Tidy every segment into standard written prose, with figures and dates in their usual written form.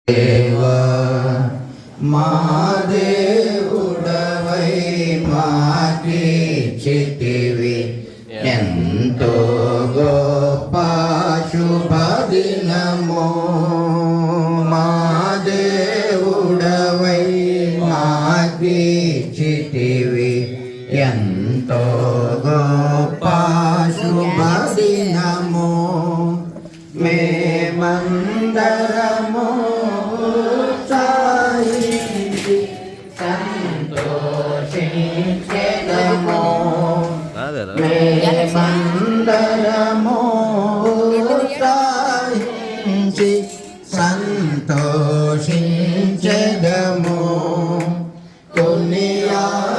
దేవా మా దేవుడవై మాకిచ్చితివి ఎంతో గొప్ప శుభదినము. మా దేవుడవై మాకిచ్చితివి ఎంతో గొప్ప శుభదినము. మేమందరము సంతోషించెదము. మేమందరము ఉత్సాహించి సంతోషించెదము. కొనియాడెదము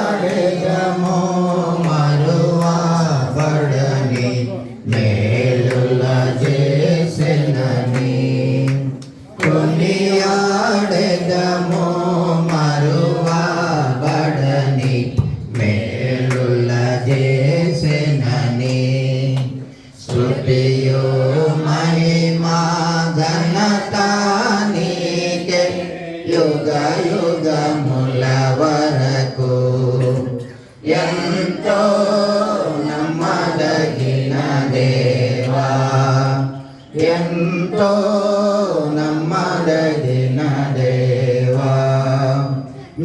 మరువబడని మేలుల చేసెనని. కొనియాడెదము మరువబడని మేలుల చేసెనని. స్తుతియు మహిమా ఘనత నీకే యుగ యుగముల వరకు. ఎంతో నమ్మదగిన దేవా, ఎంతో నమ్మదగిన దేవా,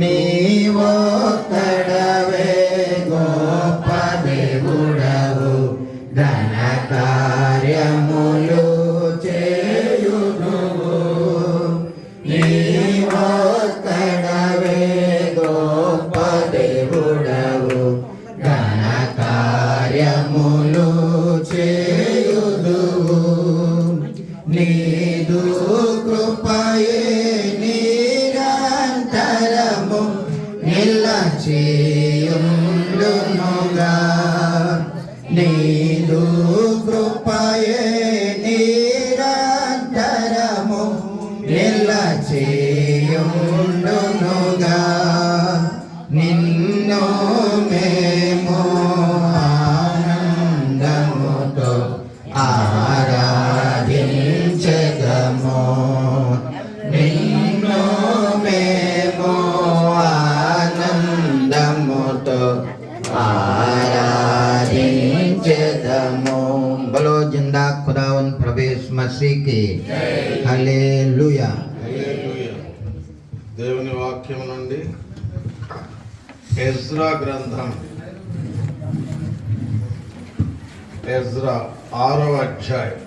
నీవొక్కడవే గొప్ప దేవుడవు. ఘన కార్యములు చేయుదువు. నీవొక్కడవే గొప్ప దేవుడవు. ఘన కార్యములు చేయుదువు. నీదు కృపయే నిరంతరము నిలచియుండునుగా. నీదు కృపయే నిరంతరము నిలచియుండునుగా. నిన్ను మేము ఆనందముతో ఆరాధించెదము. నిన్ను మేము ఆనందముతో ఆరాధించెదము. బలో జిందా ఖుదావన్ ప్రవేశ్ మసీకి హల్లెలూయా. దేవుని వాక్యం నుండి ఎజ్రా గ్రంథం, ఎజ్రా 6వ అధ్యాయం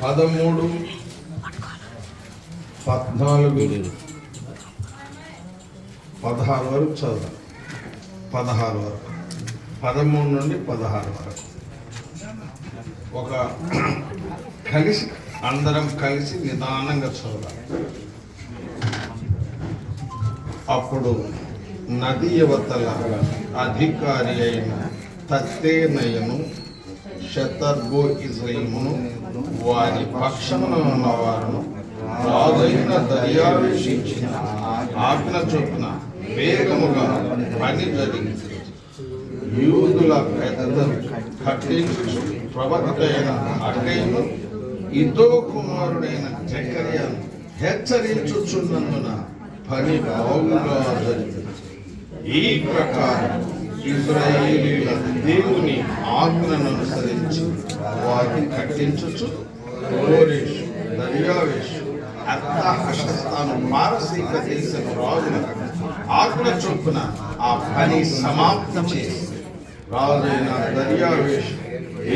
13, 14, 16 వరకు చదువు. 16 వరకు, 13 నుండి 16 వరకు ఒక కలిసి అందరం కలిసి నిదానంగా చదవాలి. అప్పుడు నది యువతల అధికారి అయిన తత్తేనయను షతర్బోయిజైమును వారి పక్షమున ఉన్నవారును రాజైన దర్యావేషించిన ఆజ్ఞ చొప్పున వేగముగా పని జరిగింది. యూదుల పెద్దలు కట్టించు ప్రవక్త అయిన అగ్గయ్యను ఇదో కుమారుడైన జకర్యాను హెచ్చరించుచున్నందున పని బాగుగా జరిగింది. ఈ ప్రకారం ఇశ్రాయేలీయుల దేవుని ఆజ్ఞను అనుసరించి వారిని కట్టించుచు కోరేషు, దర్యావేషు, అర్తహషస్తాను పారసీక దేశం రాజుల ఆజ్ఞ చొప్పున ఆ పని సమాప్తి చేసి రాజైన దర్యావేషు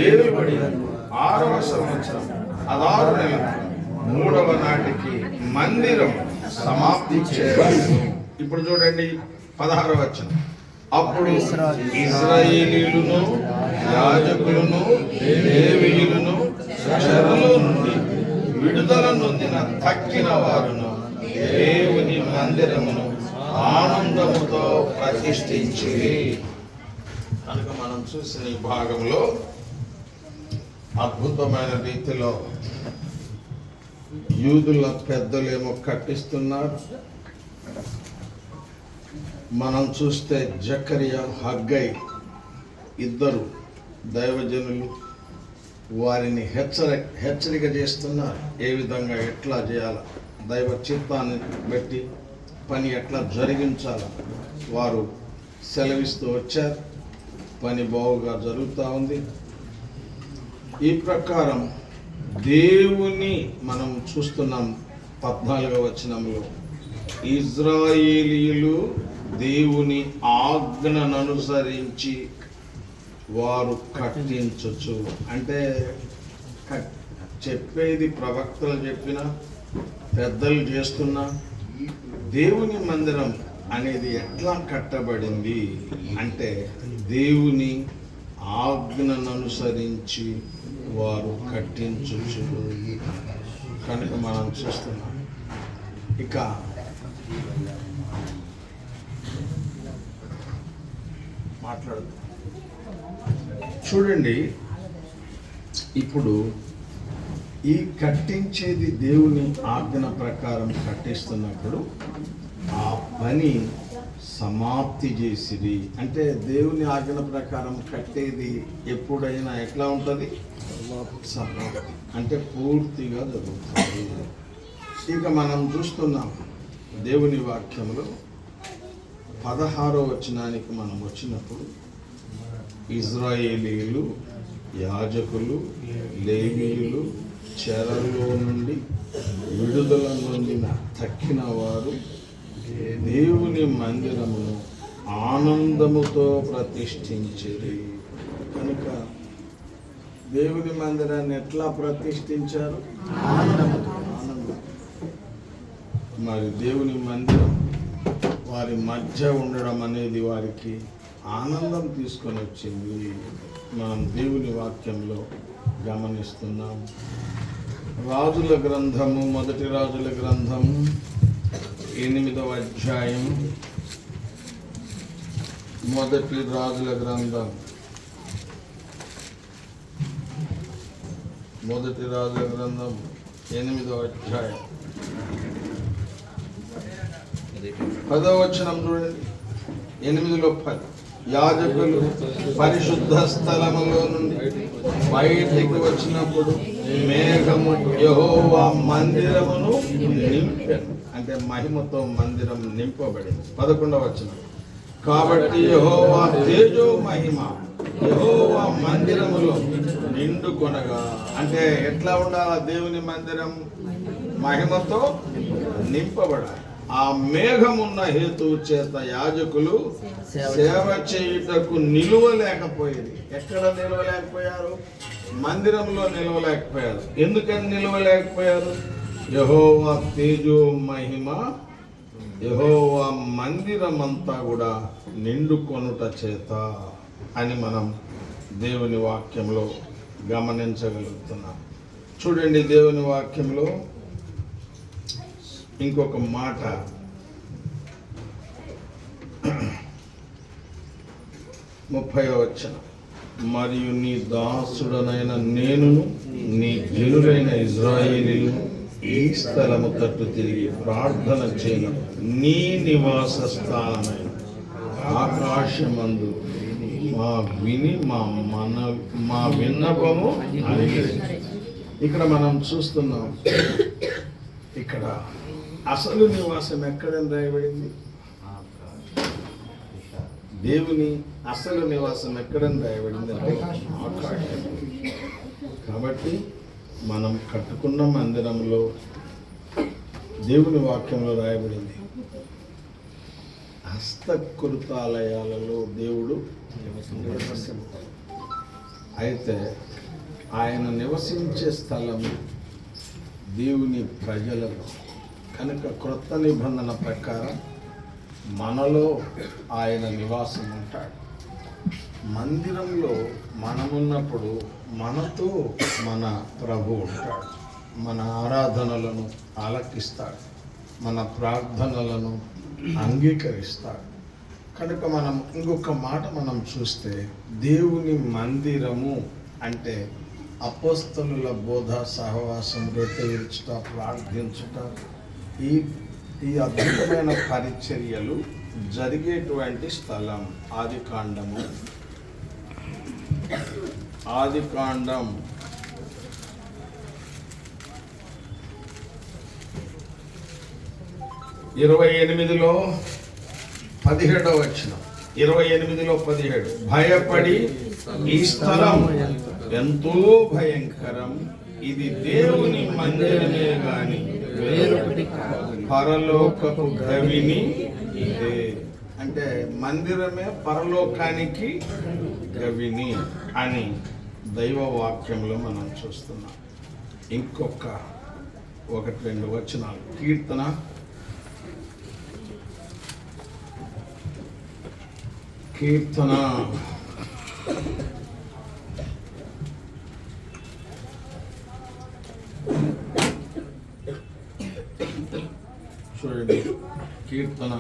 ఏలుబడి 6వ సంవత్సరం 16 నెల 3వ నాటికి మందిరం సమాప్తి చేయాలి. ఇప్పుడు చూడండి 16వ వచనం. అప్పుడు ఇశ్రాయేలీయులను యాజకులను లేవీయులను చెరలో నుండి విడుదల నొందిన తక్కిన వారును దేవుని మందిరమును ఆనందముతో ప్రతిష్ఠించి. కనుక మనం చూసిన ఈ భాగంలో అద్భుతమైన రీతిలో యూదుల పెద్దలేమో కట్టిస్తున్నారు, మనం చూస్తే జకరియా, హగ్గై ఇద్దరు దైవజనులు వారిని హెచ్చరిక చేస్తున్నారు. ఏ విధంగా ఎట్లా చేయాలి, దైవ చిత్తాన్ని బట్టి పని ఎట్లా జరిగించాలి వారు సెలవిస్తూ వచ్చారు. పని బాగుగా జరుగుతూ ఉంది. ఈ ప్రకారం దేవుని మనం చూస్తున్నాం 14వ వచనంలో, ఇజ్రాయేలీయులు దేవుని ఆజ్ఞను అనుసరించి వారు కట్టించచ్చు. అంటే చెప్పేది ప్రవక్తలు చెప్పిన, పెద్దలు చేస్తున్న దేవుని మందిరం అనేది ఎట్లా కట్టబడింది అంటే దేవుని ఆజ్ఞను అనుసరించి వారు కట్టించచ్చు. కనుక మనం చూస్తున్నాం. ఇక మాట్లాడుతూ చూడండి, ఇప్పుడు ఈ కట్టించేది దేవుని ఆజ్ఞ ప్రకారం కట్టిస్తున్నప్పుడు ఆ పని సమాప్తి చేసిరి. అంటే దేవుని ఆజ్ఞ ప్రకారం కట్టేది ఎప్పుడైనా ఎట్లా ఉంటుంది? సమాప్తి అంటే పూర్తిగా జరుగుతుంది. ఇక మనం చూస్తున్నాం దేవుని వాక్యంలో 16వ వచనానికి మనం వచ్చినప్పుడు, ఇజ్రాయేలీయులు, యాజకులు, లేవీయులు చెరలో నుండి విడుదల నొందిన తక్కిన వారు దేవుని మందిరమును ఆనందముతో ప్రతిష్ఠించిరి. కనుక దేవుని మందిరాన్ని ఎట్లా ప్రతిష్ఠించారు? ఆనందం. మరి దేవుని మందిరం వారి మధ్య ఉండడం అనేది వారికి ఆనందం తీసుకొని వచ్చింది. మనం దేవుని వాక్యంలో గమనిస్తున్నాం. రాజుల గ్రంథము, మొదటి రాజుల గ్రంథము 8వ అధ్యాయం, మొదటి రాజుల గ్రంథం, మొదటి రాజుల గ్రంథం 8వ అధ్యాయం 10వ వచనం చూడండి. 8లో 10, యాజకులు పరిశుద్ధ స్థలములో నుండి బయటికి వచ్చినప్పుడు మేఘము యెహోవా మందిరమును నింపెను. అంటే మహిమతో మందిరం నింపబడింది. 11వ వచనం, కాబట్టి యెహోవా తేజో మహిమ యెహోవా మందిరములో నిండుకొనగా. అంటే ఎట్లా ఉండాలి? దేవుని మందిరం మహిమతో నింపబడాలి. ఆ మేఘమున్న హేతువు చేత యాజకులు సేవ చేయుటకు నిలువలేకపోయేది. ఎక్కడ నిలవలేకపోయారు? మందిరంలో నిలవలేకపోయారు. ఎందుకని నిలవలేకపోయారు? యెహోవా తేజో మహిమ, యెహోవా మందిరం అంతా కూడా నిండుకొనుట చేత అని మనం దేవుని వాక్యంలో గమనించగలుగుతున్నాం. చూడండి, దేవుని వాక్యంలో ఇంకొక మాట, 30వ వచనం, మరియు నీ దాసుడనైన నేనును నీ జనులైన ఇజ్రాయేలీయులు ఈ స్థలము తట్టు తిరిగి ప్రార్థన చేయను నీ నివాస స్థానమైన ఆకాశమందు మా విన్నపము అంగీకరించు. ఇక్కడ మనం చూస్తున్నాం, ఇక్కడ అసలు నివాసం ఎక్కడని రాయబడింది? దేవుని అసలు నివాసం ఎక్కడని రాయబడింది అంటే ఆకాశం. కాబట్టి మనం కట్టుకున్న మందిరంలో దేవుని వాక్యంలో రాయబడింది, హస్తకృతాలయాలలో దేవుడు నివసిస్తాడు. అయితే ఆయన నివసించే స్థలం దేవుని ప్రజలలో. కనుక క్రొత్త నిబంధన ప్రకారం మనలో ఆయన నివాసం ఉంటాడు. మందిరంలో మనమున్నప్పుడు మనతో మన ప్రభు ఉంటాడు. మన ఆరాధనలను ఆలకిస్తాడు, మన ప్రార్థనలను అంగీకరిస్తాడు. కనుక మనం ఇంకొక మాట మనం చూస్తే, దేవుని మందిరము అంటే అపోస్తలుల బోధ, సహవాసం, రొట్టె విరుచుట, ప్రార్థించుట, ఈ అద్భుతమైన పరిచర్యలు జరిగేటువంటి స్థలం. ఆదికాండం 28లో 17వ వచనం. 28లో 17. భయపడి, ఈ స్థలం ఎంతో భయంకరం, ఇది దేవుని మందిరమే గాని పరలోకపు గవిని ఇదే. అంటే మందిరమే పరలోకానికి గవిని అని దైవ వాక్యంలో మనం చూస్తున్నాం. ఇంకొక 1-2 వచనాలు. కీర్తన చూడండి. కీర్తన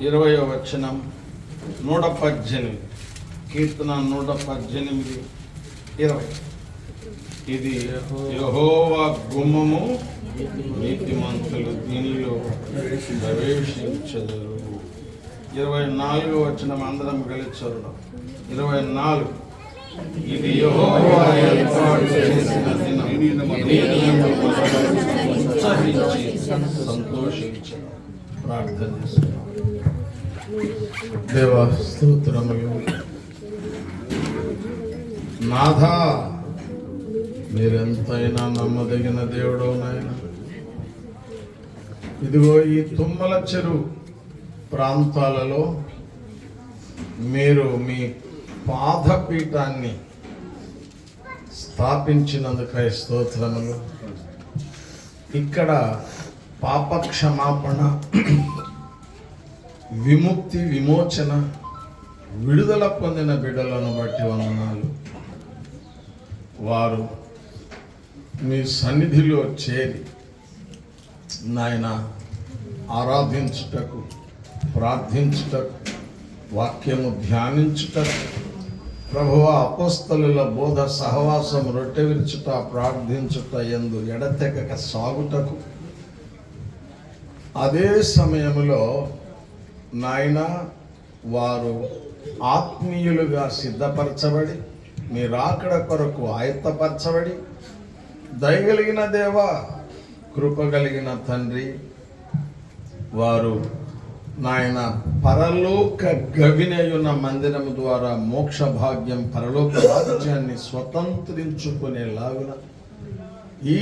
20వ వచనం, 118. కీర్తన 118, 20. ఇది యెహోవా గుమ్మము, నీతిమంతులు దీనిలో ప్రవేశించెదరు. 24వ వచనం అందరం కలిసి చదువుదాం. 24. ఇది యెహోవా ఏర్పాటు చేసిన దినం, ఉత్సహించి సంతోషించను. ప్రార్థన చేస్తున్నాం. దేవా స్తోత్రములు. నాథా, మీరెంతైనా నమ్మదగిన దేవుడు నాయన. ఇదిగో ఈ తుమ్మల చెరువు ప్రాంతాలలో మీరు మీ పాదపీఠాన్ని స్థాపించినందుకై స్తోత్రములు. ఇక్కడ పాపక్షమాపణ, విముక్తి, విమోచన, విడుదల పొందిన బిడ్డలను బట్టి వందనాలు. వారు మీ సన్నిధిలో చేరి నాయన ఆరాధించుటకు, ప్రార్థించుటకు, వాక్యము ధ్యానించుటకు, ప్రభువా అపోస్తలుల బోధ సహవాసం, రొట్టె విరుచుట, ప్రార్థించుట యందు ఎడతెగక సాగుటకు, అదే సమయంలో నాయన వారు ఆత్మీయులుగా సిద్ధపరచబడి మీ రాకడ కొరకు ఆయత్తపరచబడి, దయగలిగిన దేవా, కృపగలిగిన తండ్రి, వారు నాయన పరలోక గవినయున్న మందిరము ద్వారా మోక్ష భాగ్యం, పరలోక రాజ్యాన్ని స్వతంత్రించుకునేలాగున ఈ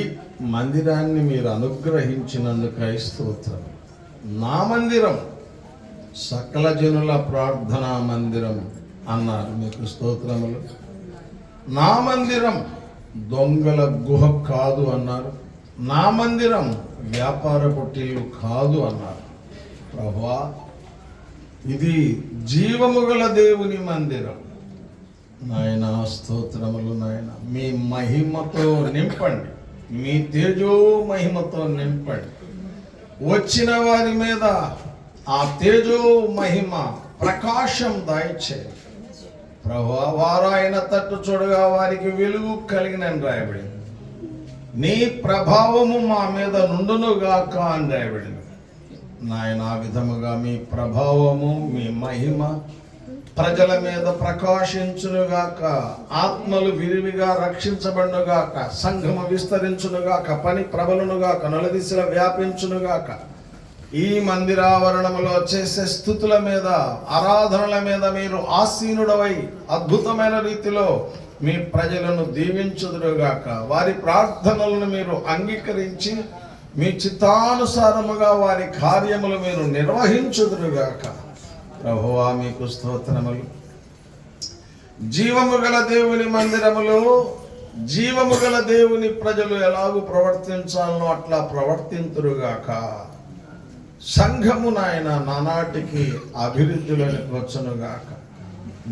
మందిరాన్ని మీరు అనుగ్రహించినందుకై స్తోత్రం. నా మందిరం సకల జనుల ప్రార్థనా మందిరం అన్నారు. మీకు స్తోత్రములు. నా మందిరం దొంగల గుహ కాదు అన్నారు. నా మందిరం వ్యాపార పొట్టిల్లు కాదు అన్నారు. ప్రభువా, ఇది జీవము గల దేవుని మందిరం నాయన. స్తోత్రములు నాయన. మీ మహిమతో నింపండి, మీ తేజో మహిమతో నింపండి. వచ్చిన వారి మీద ఆ తేజో మహిమ ప్రకాశం దయచేయండి ప్రభువా. వారు ఆయన తట్టు చూడగా వారికి వెలుగు కలిగినని రాయబడింది. నీ ప్రభావము మా మీద నుండునుగాక అని రాయబడింది నాయన. ఆ విధముగా మీ ప్రభావము, మీ మహిమ ప్రజల మీద ప్రకాశించునుగాక. ఆత్మలు విరివిగా రక్షించబడునుగాక. సంఘము విస్తరించునుగాక. పని ప్రబలునుగాక. నలుదిశల వ్యాపించునుగాక. ఈ మందిరావరణములో చేసే స్తుతుల మీద, ఆరాధనల మీద మీరు ఆసీనుడవై అద్భుతమైన రీతిలో మీ ప్రజలను దీవించుదురుగాక. వారి ప్రార్థనలను మీరు అంగీకరించి మీ చిత్తానుసారముగా వారి కార్యములు మీరు నిర్వహించుదురుగాక. ప్రభువా, మీకు స్తోత్రములు. జీవము గల దేవుని మందిరములో జీవము గల దేవుని ప్రజలు ఎలాగూ ప్రవర్తించాలనో అట్లా ప్రవర్తింతురుగాక. సంఘము నాయన నానాటికి అభివృద్ధిలోనికి వచ్చునుగాక.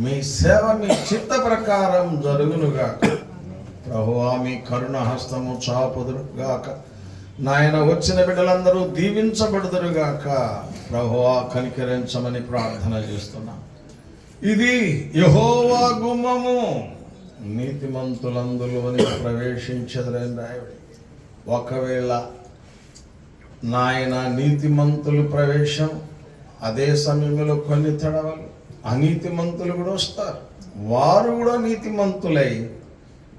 మీ సేవ మీ చిత్త ప్రకారం జరుగునుగాక. ప్రభువా, మీ కరుణ హస్తము చాపుదురుగాక. నాయన, వచ్చిన బిడ్డలందరూ దీవించబడుదురుగాక. ప్రభువా, కనికరించమని ప్రార్థన చేస్తున్నా. ఇది యెహోవా గుమ్మము, నీతిమంతులందులోని ప్రవేశించెదరని రాయబడి. ఒకవేళ నాయన నీతిమంతులు ప్రవేశం, అదే సమయంలో కొన్ని తడవలు అనీతిమంతులు కూడా వస్తారు. వారు కూడా నీతిమంతులై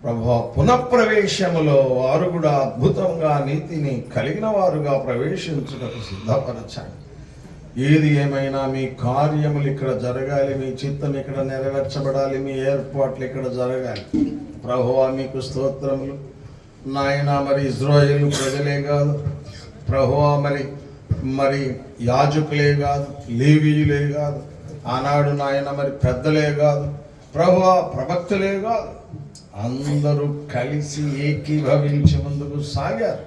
ప్రభువా పునఃప్రవేశములో వారు కూడా అద్భుతంగా నీతిని కలిగిన వారుగా ప్రవేశించుటకు సిద్ధపరచండి. ఏది ఏమైనా మీ కార్యములు ఇక్కడ జరగాలి, మీ చిత్తం ఇక్కడ నెరవేర్చబడాలి, మీ ఏర్పాట్లు ఇక్కడ జరగాలి. ప్రభువా మీకు స్తోత్రములు నాయన. మరి ఇజ్రాయేలు ప్రజలే కాదు ప్రభువా, మరి యాజకులే కాదు, లేవీయులే కాదు, ఆనాడు నాయన మరి పెద్దలే కాదు ప్రభువా, ప్రవక్తలే కాదు, అందరూ కలిసి ఏకీభవించి ముందుకు సాగారు.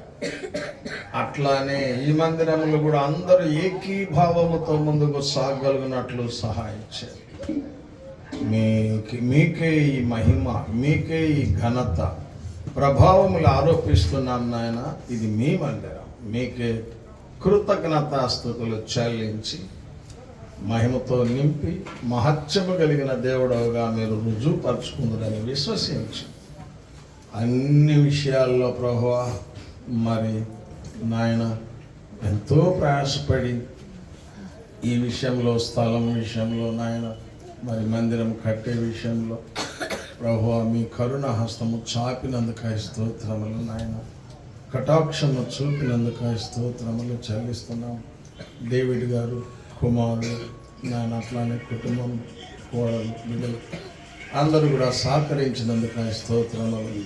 అట్లానే ఈ మందిరంలో కూడా అందరూ ఏకీభావముతో ముందుకు సాగలిగినట్లు సహాయించారు. మీకే ఈ మహిమ, మీకే ఈ ఘనత ప్రభావములు ఆరోపిస్తున్నాం నాయన. ఇది మీ మందిరం, మీకే కృతజ్ఞతాస్తుతులు చెల్లించి మహిమతో నింపి మహత్యము కలిగిన దేవుడవుగా మీరు రుజువుపరుచుకుందని విశ్వసించి అన్ని విషయాల్లో ప్రభువా మరి నాయన ఎంతో ప్రయాసపడి ఈ విషయంలో, స్థలం విషయంలో నాయన, మరి మందిరం కట్టే విషయంలో ప్రభువా మీ కరుణ హస్తము చాపినందుకై స్తోత్రములు నాయన. కటాక్షము చూపినందుకై స్తోత్రములు చెల్లిస్తున్నాం. డేవిడ్ గారు కుమారుడు నాయన, అట్లానే కుటుంబం, కోడలు, బిడ్డలు అందరూ కూడా సహకరించినందుకై స్తోత్రములు.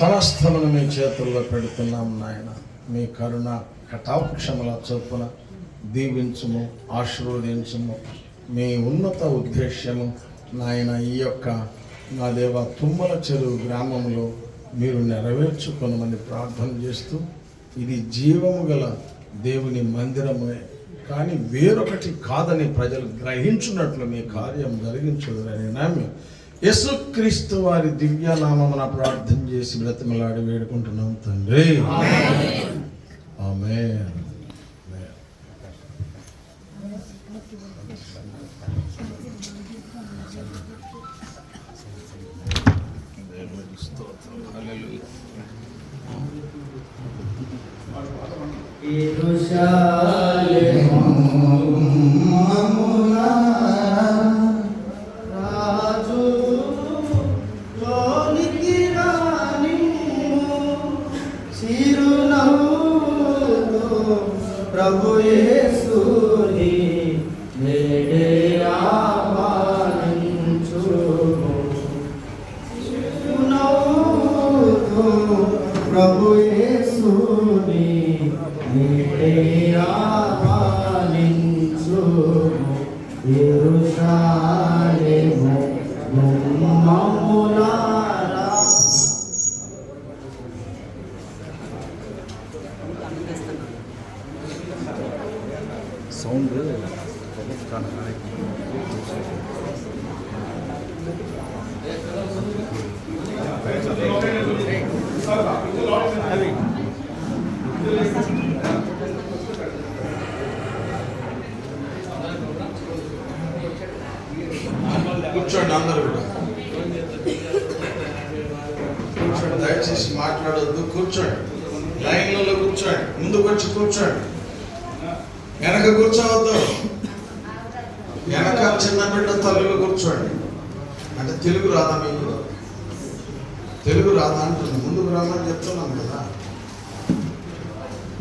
సమస్తమును మీ చేతుల్లో పెడుతున్నాం నాయన. మీ కరుణ కటాక్షముల చొప్పున దీవించుము, ఆశీర్వదించుము. మీ ఉన్నత ఉద్దేశ్యము నాయన ఈ యొక్క నా దేవ తుమ్మల చెరువు గ్రామంలో మీరు నెరవేర్చుకొనమని ప్రార్థన చేస్తూ, ఇది జీవము గల దేవుని మందిరమే కానీ వేరొకటి కాదని ప్రజలు గ్రహించున్నట్లు మీ కార్యం జరిగించుదని నమ్మి యేసుక్రీస్తు వారి దివ్య నామమున ప్రార్థన చేసి బ్రతిమలాడి వేడుకుంటున్నాం తండ్రి. ఆమేన్. ప్రభు యేసుని నేడే ఆహ్వానించుము. ప్రభు యేసుని నేడే ఆహ్వానించుము. యెరూషలేము మమ్ములారా. సౌండ్ కూర్చోండి, అందరూ కూడా కూర్చోండి. దయచేసి మాట్లాడొద్దు, కూర్చోండి. లైన్లలో కూర్చోండి, ముందుకు వచ్చి కూర్చోండి. వెనక కూర్చోవద్దు. వెనక చిన్న బిడ్డ తల్లులు కూర్చోండి. అంటే తెలుగు రాదా మీకు? తెలుగు రాదా అంటుంది. ముందుకు రామని చెప్తున్నాం కదా.